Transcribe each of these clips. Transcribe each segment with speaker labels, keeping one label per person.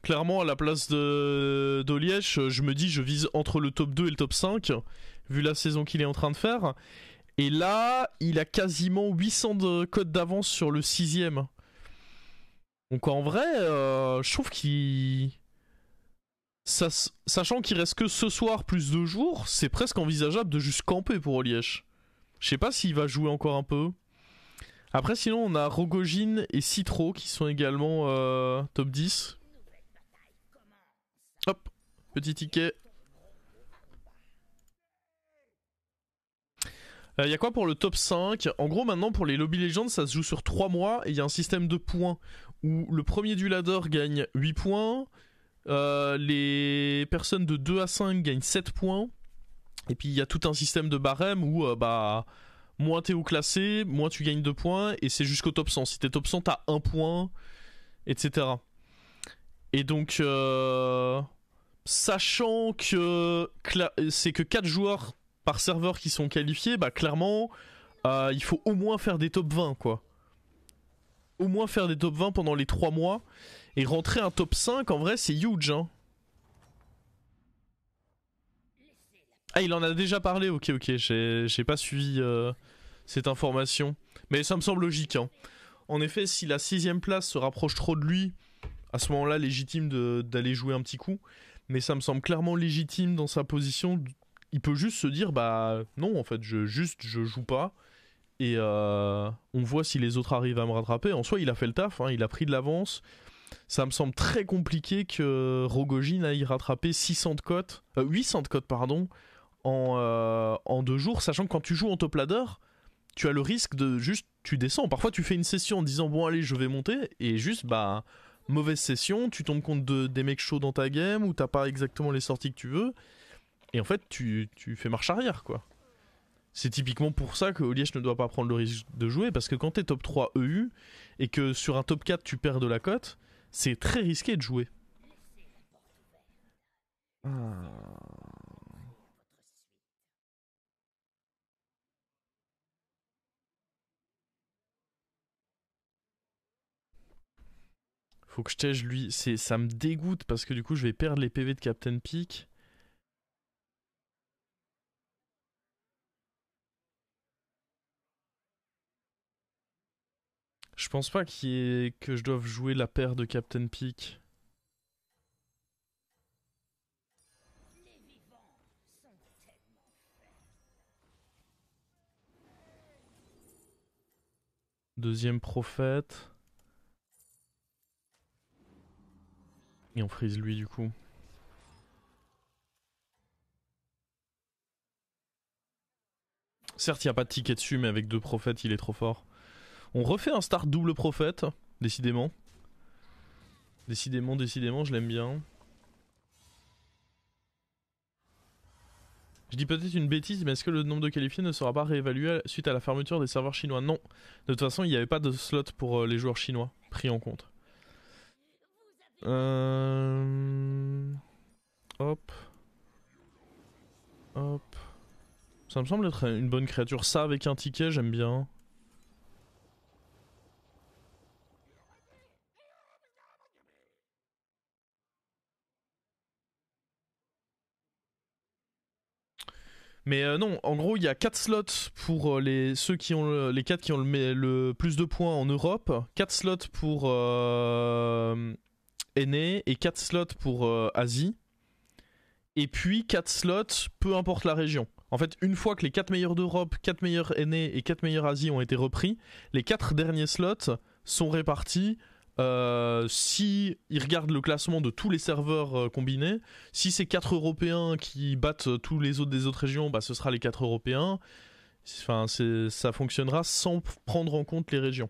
Speaker 1: Clairement, à la place d'Olièche, je me dis, je vise entre le top 2 et le top 5, vu la saison qu'il est en train de faire. Et là, il a quasiment 800 de codes d'avance sur le 6ème. Donc en vrai, je trouve qu'il... Sachant qu'il reste que ce soir plus 2 jours, c'est presque envisageable de juste camper pour Olièche. Je sais pas s'il va jouer encore un peu. Après, sinon, on a Rogojin et Citro qui sont également top 10. Hop, petit ticket. Il y a quoi pour le top 5? En gros, maintenant, pour les Lobby Legends, ça se joue sur 3 mois. Et il y a un système de points où le premier du ladder gagne 8 points. Les personnes de 2 à 5 gagnent 7 points. Et puis, il y a tout un système de barème où, moins t'es haut classé, moins tu gagnes 2 points. Et c'est jusqu'au top 100. Si t'es top 100, t'as 1 point, etc. Et donc, sachant que c'est que 4 joueurs par serveur qui sont qualifiés, bah clairement, il faut au moins faire des top 20, quoi. Au moins faire des top 20 pendant les 3 mois. Et rentrer un top 5, en vrai, c'est huge, hein. Ah, il en a déjà parlé, ok, j'ai pas suivi cette information. Mais ça me semble logique, hein. En effet, si la 6ème place se rapproche trop de lui, à ce moment-là, légitime d'aller jouer un petit coup. Mais ça me semble clairement légitime dans sa position. Il peut juste se dire, bah non, en fait, je joue pas. Et on voit si les autres arrivent à me rattraper. En soi, il a fait le taf, hein, il a pris de l'avance. Ça me semble très compliqué que Rogojin aille rattraper 800 de cotes, pardon, en 2 jours. Sachant que quand tu joues en top ladder, tu as le risque de juste, tu descends. Parfois, tu fais une session en disant, bon, allez, je vais monter. Et juste, bah, mauvaise session, tu tombes compte des mecs chauds dans ta game ou t'as pas exactement les sorties que tu veux. Et en fait, tu fais marche arrière, quoi. C'est typiquement pour ça que Olièche ne doit pas prendre le risque de jouer, parce que quand t'es top 3 EU et que sur un top 4 tu perds de la cote, c'est très risqué de jouer. Faut que je tège lui, ça me dégoûte parce que du coup je vais perdre les PV de Captain Peak. Je pense pas que je doive jouer la paire de Captain Peak. Deuxième prophète. Et on freeze lui du coup. Certes, il n'y a pas de ticket dessus, mais avec 2 prophètes, il est trop fort. On refait un start double prophète, décidément. Décidément, je l'aime bien. Je dis peut-être une bêtise, mais est-ce que le nombre de qualifiés ne sera pas réévalué suite à la fermeture des serveurs chinois? Non. De toute façon, il n'y avait pas de slot pour les joueurs chinois pris en compte. Hop. Hop. Ça me semble être une bonne créature. Ça avec un ticket, j'aime bien. Mais non, en gros, il y a 4 slots pour les 4 qui ont le plus de points en Europe, 4 slots pour NA et 4 slots pour Asie. Et puis 4 slots, peu importe la région. En fait, une fois que les 4 meilleurs d'Europe, 4 meilleurs NA et 4 meilleurs Asie ont été repris, les 4 derniers slots sont répartis. Si ils regardent le classement de tous les serveurs combinés, si c'est 4 Européens qui battent tous les autres des autres régions, bah ce sera les 4 Européens. Enfin, ça fonctionnera sans prendre en compte les régions.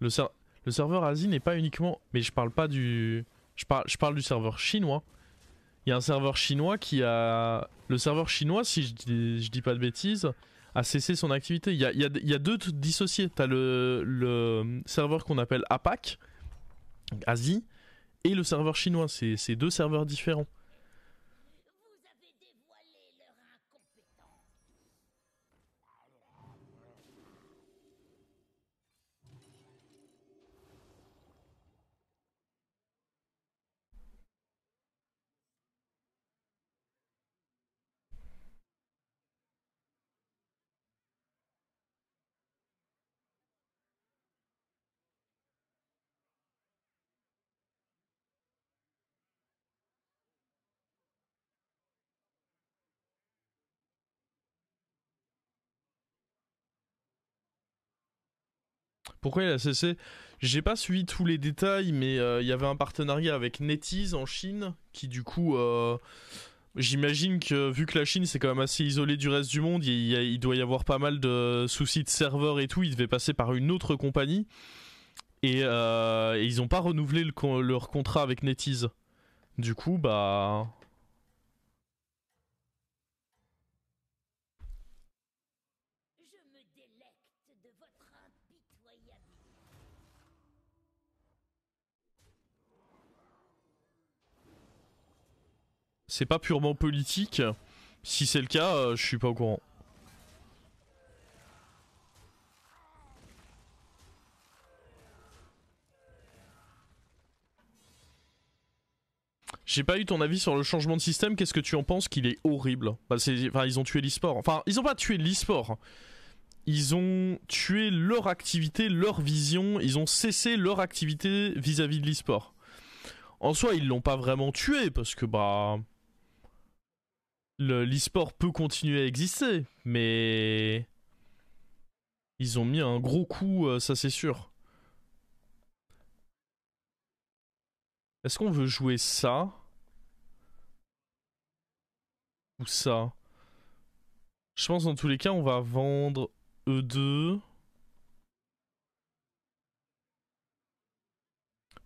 Speaker 1: Le serveur Asie n'est pas uniquement... Mais je parle pas du... Je parle du serveur chinois. Il y a un serveur chinois qui a... Le serveur chinois, si je dis pas de bêtises, a cessé son activité. Il y a 2 dissociés. T'as le serveur qu'on appelle APAC, Asie, et le serveur chinois. C'est 2 serveurs différents. Pourquoi il a cessé? J'ai pas suivi tous les détails, mais il y avait un partenariat avec NetEase en Chine, qui du coup, j'imagine que vu que la Chine c'est quand même assez isolé du reste du monde, il doit y avoir pas mal de soucis de serveurs et tout, ils devaient passer par une autre compagnie, et ils ont pas renouvelé leur contrat avec NetEase. Du coup, bah... C'est pas purement politique. Si c'est le cas, je suis pas au courant. J'ai pas eu ton avis sur le changement de système, qu'est-ce que tu en penses? Qu'il est horrible. Bah, enfin, ils ont tué l'e-sport. Enfin, ils ont pas tué l'e-sport. Ils ont tué leur activité, leur vision, ils ont cessé leur activité vis-à-vis de l'e-sport. En soi, ils l'ont pas vraiment tué, parce que bah... l'e-sport peut continuer à exister, mais... Ils ont mis un gros coup, ça c'est sûr. Est-ce qu'on veut jouer ça? Ou ça? Je pense dans tous les cas, on va vendre E2.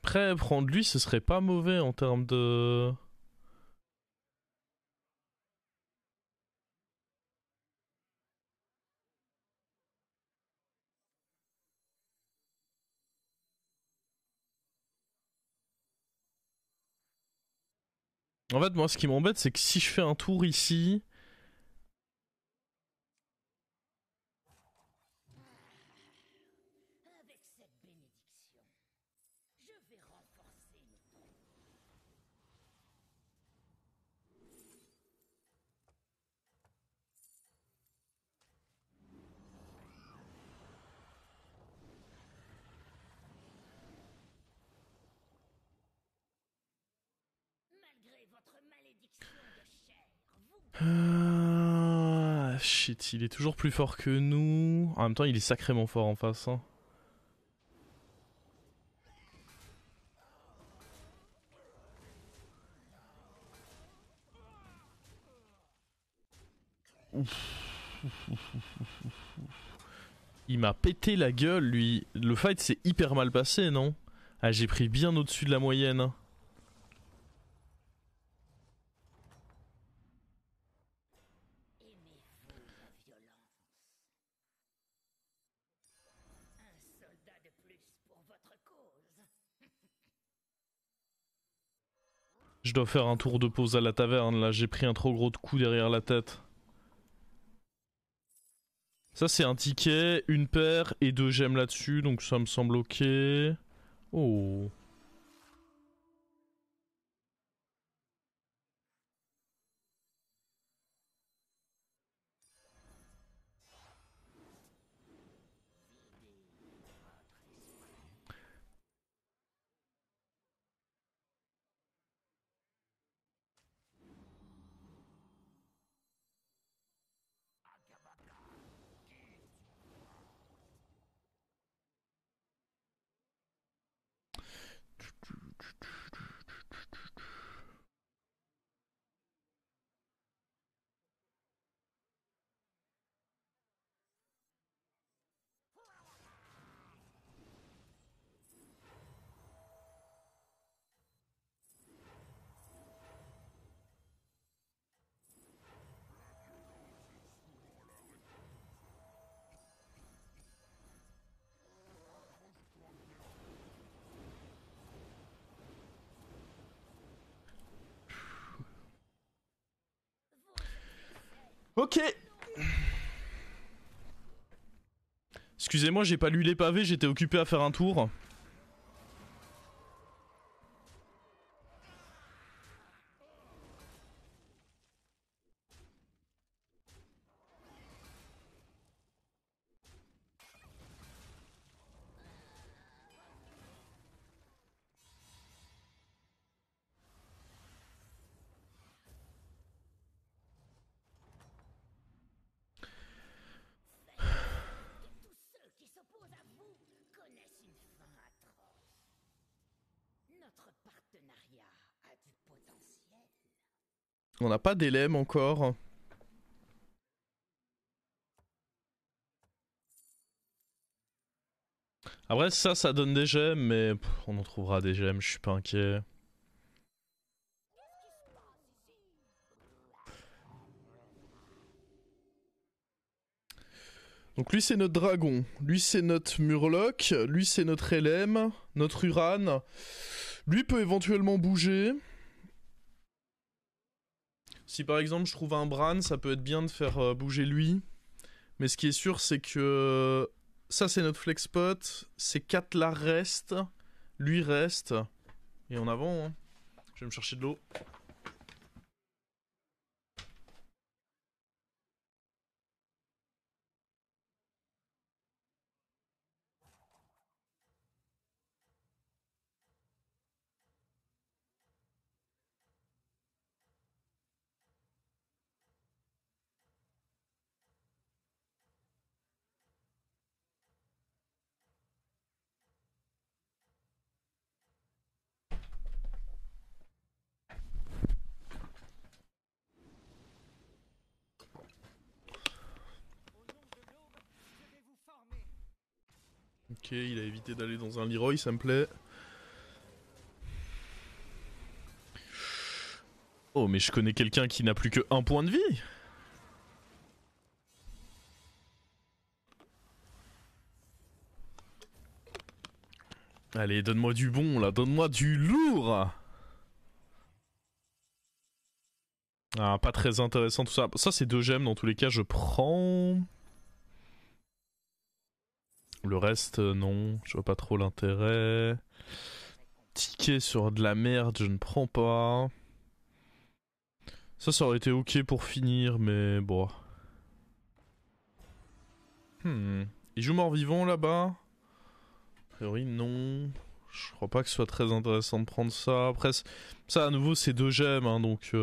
Speaker 1: Après, prendre lui, ce serait pas mauvais en termes de... En fait, moi, ce qui m'embête, c'est que si je fais un tour ici... Shit, il est toujours plus fort que nous. En même temps, il est sacrément fort en face. Hein. Il m'a pété la gueule, lui. Le fight s'est hyper mal passé, non? Ah, j'ai pris bien au-dessus de la moyenne. Je dois faire un tour de pause à la taverne, là. J'ai pris un trop gros coup derrière la tête. Ça, c'est un ticket, une paire et 2 gemmes là-dessus, donc ça me semble ok. Oh. Ok. Excusez-moi, j'ai pas lu les pavés, j'étais occupé à faire un tour. On n'a pas d'élème encore. Après ça donne des gemmes, mais on en trouvera des gemmes, je suis pas inquiet. Donc lui c'est notre dragon, lui c'est notre murloc, lui c'est notre élème, notre uran. Lui peut éventuellement bouger. Si par exemple je trouve un Bran, ça peut être bien de faire bouger lui. Mais ce qui est sûr c'est que ça c'est notre flex spot, ces 4 là restent, lui reste. Et en avant, hein. Je vais me chercher de l'eau. Ok, il a évité d'aller dans un Leroy, ça me plaît. Oh, mais je connais quelqu'un qui n'a plus que 1 point de vie. Allez, donne-moi du bon là, donne-moi du lourd. Ah, pas très intéressant tout ça. Ça, c'est 2 gemmes dans tous les cas, je prends. Le reste, non, je vois pas trop l'intérêt. Ticket sur de la merde, je ne prends pas. Ça aurait été ok pour finir, mais bon. Il joue mort-vivant là-bas? A priori, non. Je crois pas que ce soit très intéressant de prendre ça. Après, ça à nouveau, c'est 2 gemmes, hein, donc.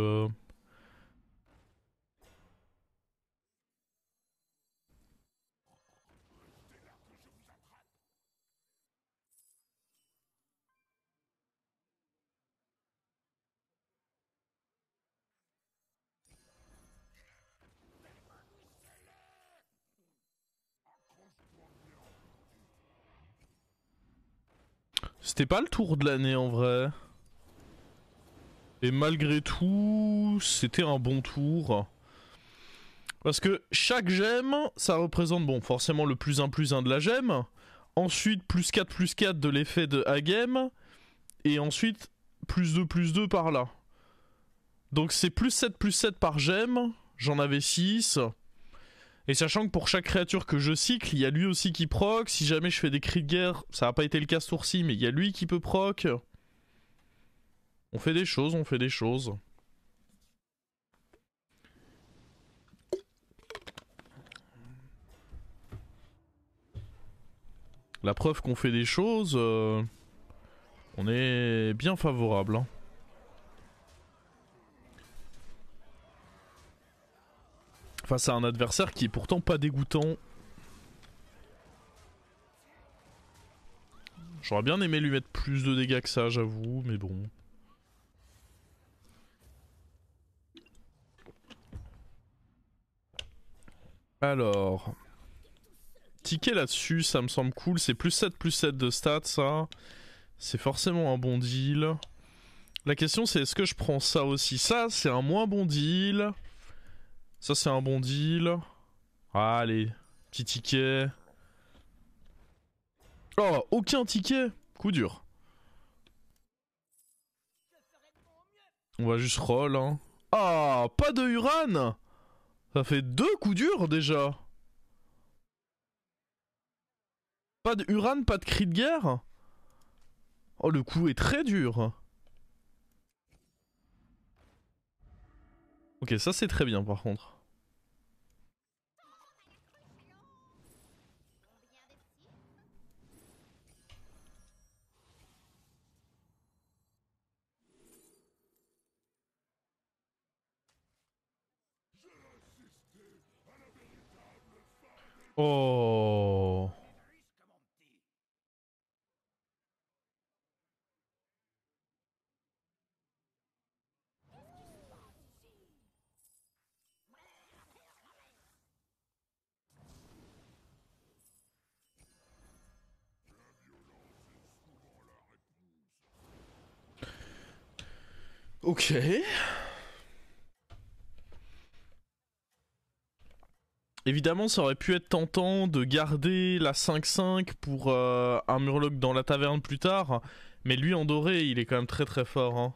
Speaker 1: C'était pas le tour de l'année en vrai. Et malgré tout, c'était un bon tour. Parce que chaque gemme, ça représente, bon, forcément le +1/+1 de la gemme. Ensuite, +4/+4 de l'effet de Hagem. Et ensuite, +2/+2 par là. Donc c'est +7/+7 par gemme. J'en avais 6. Et sachant que pour chaque créature que je cycle, il y a lui aussi qui proc. Si jamais je fais des cris de guerre, ça n'a pas été le cas ce tour-ci, mais il y a lui qui peut proc. On fait des choses, on fait des choses. La preuve qu'on fait des choses, on est bien favorable. Hein. Face à un adversaire qui est pourtant pas dégoûtant. J'aurais bien aimé lui mettre plus de dégâts que ça, j'avoue, mais bon. Alors... Ticket là-dessus, ça me semble cool. C'est +7/+7 de stats, ça. C'est forcément un bon deal. La question, c'est est-ce que je prends ça aussi? Ça, c'est un moins bon deal. Ça, c'est un bon deal. Ah, allez, petit ticket. Oh, aucun ticket. Coup dur. On va juste roll, hein. Ah, pas de Uran. Ça fait 2 coups durs, déjà. Pas de Uran, pas de cri de guerre. Oh, le coup est très dur. Ok, ça c'est très bien par contre. Oh. Ok. Évidemment, ça aurait pu être tentant de garder la 5-5 pour un Murloc dans la taverne plus tard. Mais lui en doré, il est quand même très très fort. Hein.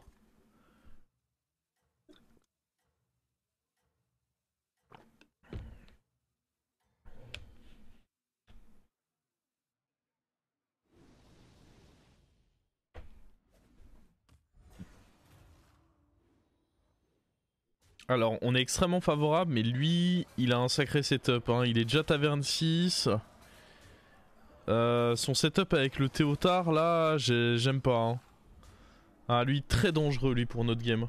Speaker 1: Alors, on est extrêmement favorable, mais lui, il a un sacré setup. Hein. Il est déjà taverne 6. Son setup avec le Théotard, là, j'aime pas. Hein. Ah, lui, très dangereux, lui, pour notre game.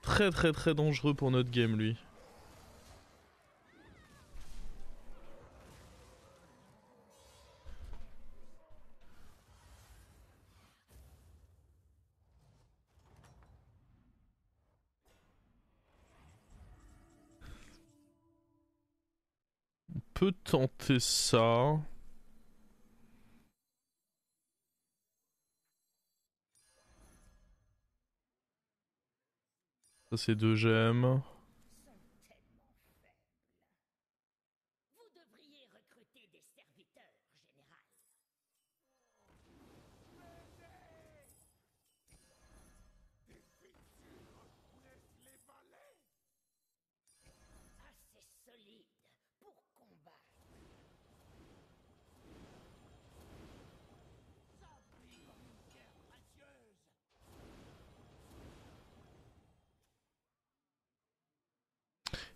Speaker 1: Très très très dangereux pour notre game, lui. On peut tenter ça. Ça, c'est 2 gemmes.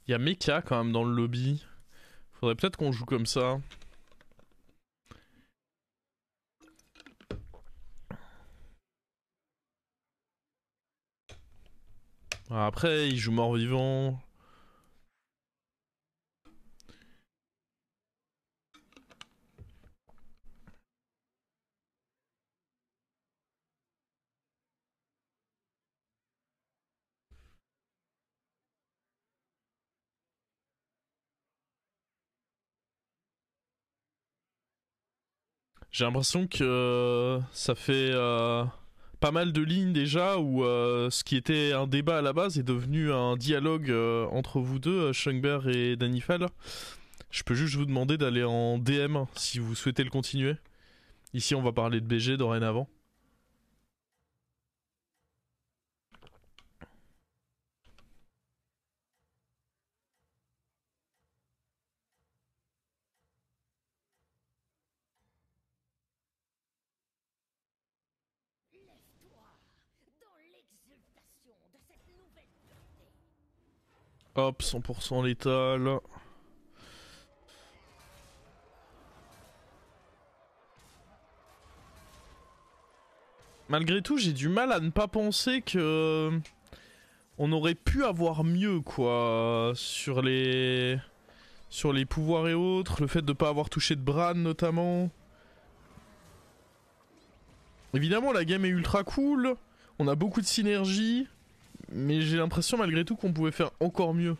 Speaker 1: Il y a Mecha quand même dans le lobby. Faudrait peut-être qu'on joue comme ça. Après, il joue mort-vivant. J'ai l'impression que ça fait pas mal de lignes déjà où ce qui était un débat à la base est devenu un dialogue entre vous deux, Schungber et Danifal. Je peux juste vous demander d'aller en DM si vous souhaitez le continuer. Ici, on va parler de BG dorénavant. Hop, 100% létal. Malgré tout, j'ai du mal à ne pas penser que on aurait pu avoir mieux, quoi, sur les pouvoirs et autres, le fait de pas avoir touché de Bran notamment. Évidemment, la game est ultra cool, on a beaucoup de synergie, mais j'ai l'impression malgré tout qu'on pouvait faire encore mieux.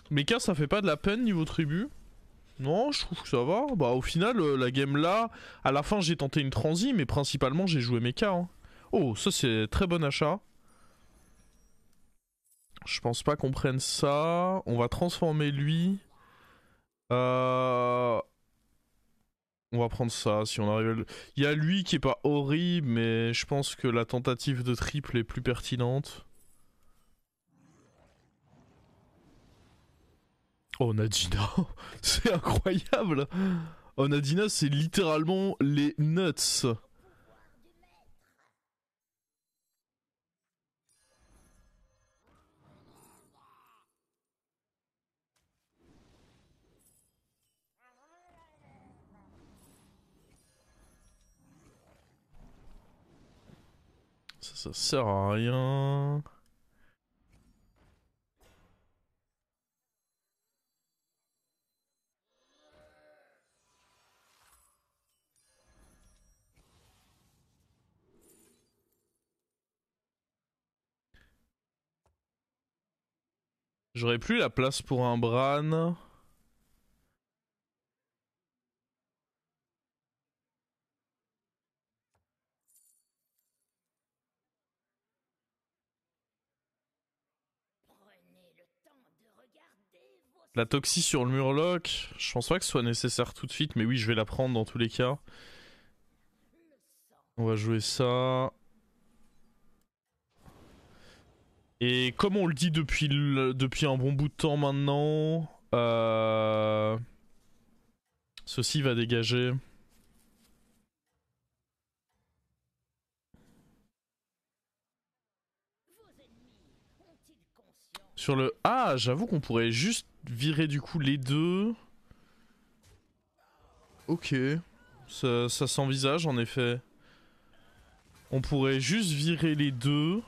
Speaker 1: Mecha, ça fait pas de la peine niveau tribu. Non, je trouve que ça va. Bah au final, la game là, à la fin j'ai tenté une transi, mais principalement j'ai joué Mecha. Hein. Oh, ça c'est très bon achat. Je pense pas qu'on prenne ça. On va transformer lui. On va prendre ça si on arrive à le... Il y a lui qui est pas horrible, mais je pense que la tentative de triple est plus pertinente. Oh Nadina, c'est incroyable. Oh Nadina, c'est littéralement les nuts. Ça sert à rien. J'aurais plus la place pour un Bran. La Toxie sur le Murloc, je pense pas que ce soit nécessaire tout de suite, mais oui, je vais la prendre dans tous les cas. On va jouer ça. Et comme on le dit depuis un bon bout de temps maintenant, ceci va dégager. Sur le... Ah, j'avoue qu'on pourrait juste virer du coup les deux. Ok. Ça s'envisage en effet. On pourrait juste virer les deux.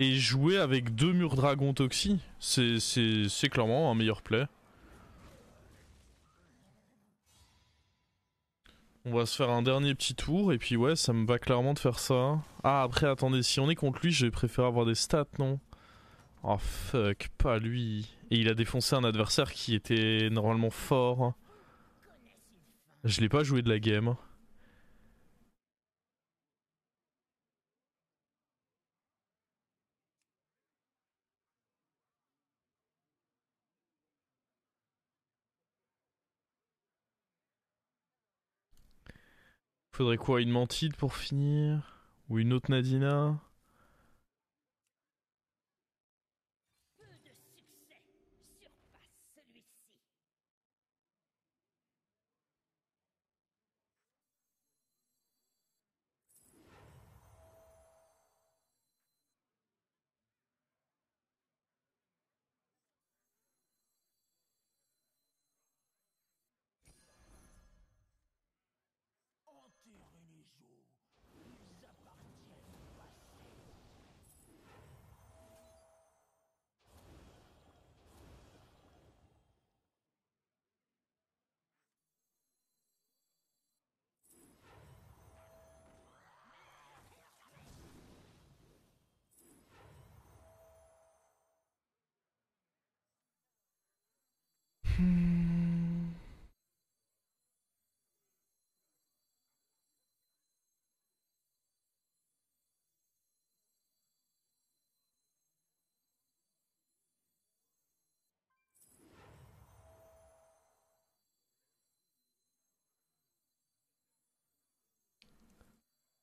Speaker 1: Et jouer avec deux murs dragon toxi. C'est clairement un meilleur play. On va se faire un dernier petit tour et puis ouais, ça me va clairement de faire ça. Ah après attendez, si on est contre lui, j'ai préféré avoir des stats, non? Oh fuck, pas lui. Et il a défoncé un adversaire qui était normalement fort. Je l'ai pas joué de la game. Faudrait quoi, une Mantide pour finir? Ou une autre Nadina?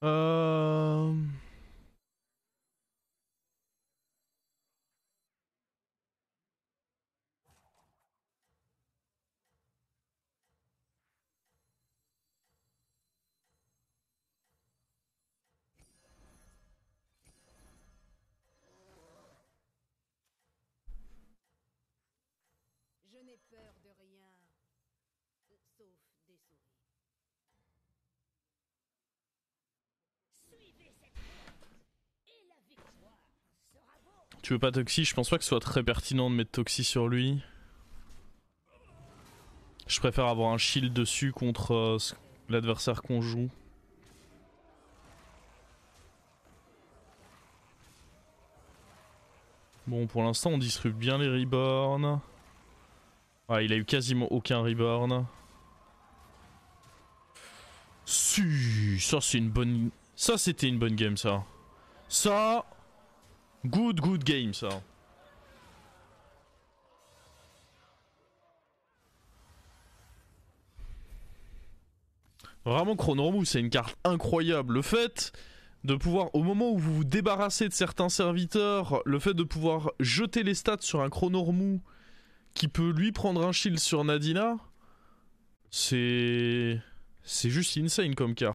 Speaker 1: Euh...
Speaker 2: Je n'ai peur de rien, sauf des souris. Suivez cette route, et la victoire sera vôtre.
Speaker 1: Tu veux pas Toxi? Je pense pas que ce soit très pertinent de mettre Toxi sur lui. Je préfère avoir un shield dessus contre l'adversaire qu'on joue. Bon, pour l'instant, on distribue bien les reborn. Ah, il a eu quasiment aucun reborn. Si, ça c'est une bonne... Ça c'était une bonne game, ça. Ça... Good game, ça. Vraiment, Chronormou, c'est une carte incroyable. Le fait de pouvoir, au moment où vous vous débarrassez de certains serviteurs, le fait de pouvoir jeter les stats sur un Chronormou qui peut lui prendre un shield sur Nadina, c'est juste insane comme carte.